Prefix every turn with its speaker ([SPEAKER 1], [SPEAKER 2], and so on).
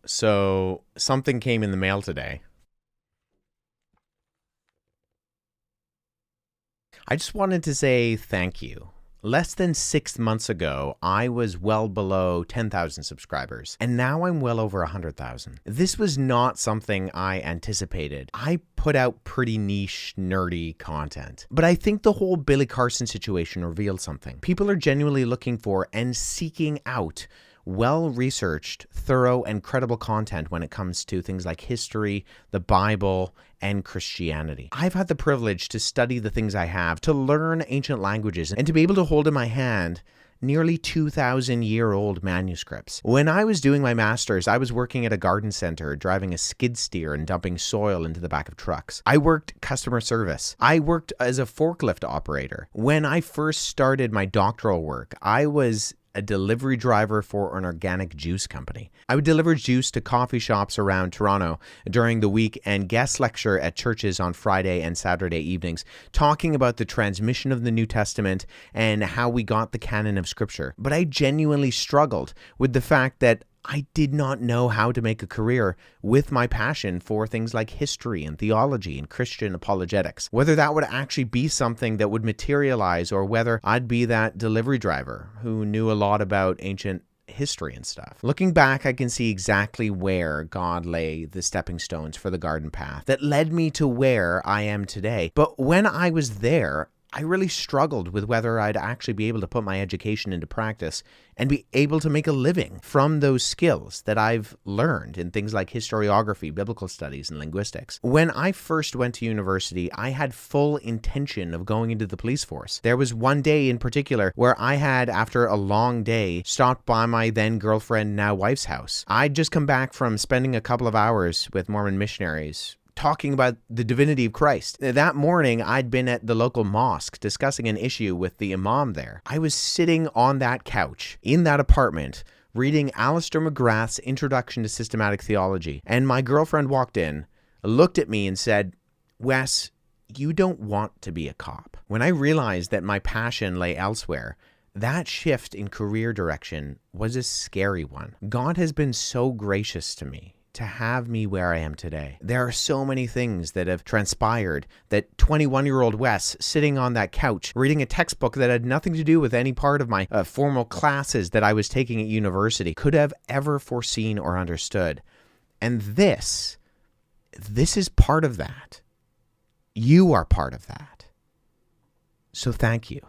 [SPEAKER 1] So something came in the mail today. I just wanted to say thank you. Less than 6 months ago, I was well below 10,000 subscribers, and now I'm well over 100,000. This was not something I anticipated. I put out pretty niche, nerdy content. But I think the whole Billy Carson situation revealed something. People are genuinely looking for and seeking out well-researched, thorough, and credible content when it comes to things like history, the Bible, and Christianity. I've had the privilege to study the things I have, to learn ancient languages, and to be able to hold in my hand nearly 2,000-year-old manuscripts. When I was doing my master's, I was working at a garden center, driving a skid steer and dumping soil into the back of trucks. I worked customer service. I worked as a forklift operator. When I first started my doctoral work, I was a delivery driver for an organic juice company. I would deliver juice to coffee shops around Toronto during the week and guest lecture at churches on Friday and Saturday evenings, talking about the transmission of the New Testament and how we got the canon of Scripture. But I genuinely struggled with the fact that I did not know how to make a career with my passion for things like history and theology and Christian apologetics. Whether that would actually be something that would materialize or whether I'd be that delivery driver who knew a lot about ancient history and stuff. Looking back, I can see exactly where God lay the stepping stones for the garden path that led me to where I am today. But when I was there, I really struggled with whether I'd actually be able to put my education into practice and be able to make a living from those skills that I've learned in things like historiography, biblical studies, and linguistics. When I first went to university, I had full intention of going into the police force. There was one day in particular where I had, after a long day, stopped by my then girlfriend, now wife's house. I'd just come back from spending a couple of hours with Mormon missionaries talking about the divinity of Christ. That morning, I'd been at the local mosque discussing an issue with the imam there. I was sitting on that couch in that apartment reading Alistair McGrath's Introduction to Systematic Theology, and my girlfriend walked in, looked at me and said, "Wes, you don't want to be a cop." When I realized that my passion lay elsewhere, that shift in career direction was a scary one. God has been so gracious to me to have me where I am today. There are so many things that have transpired that 21-year-old Wes sitting on that couch reading a textbook that had nothing to do with any part of my formal classes that I was taking at university could have ever foreseen or understood. And this is part of that. You are part of that. So thank you.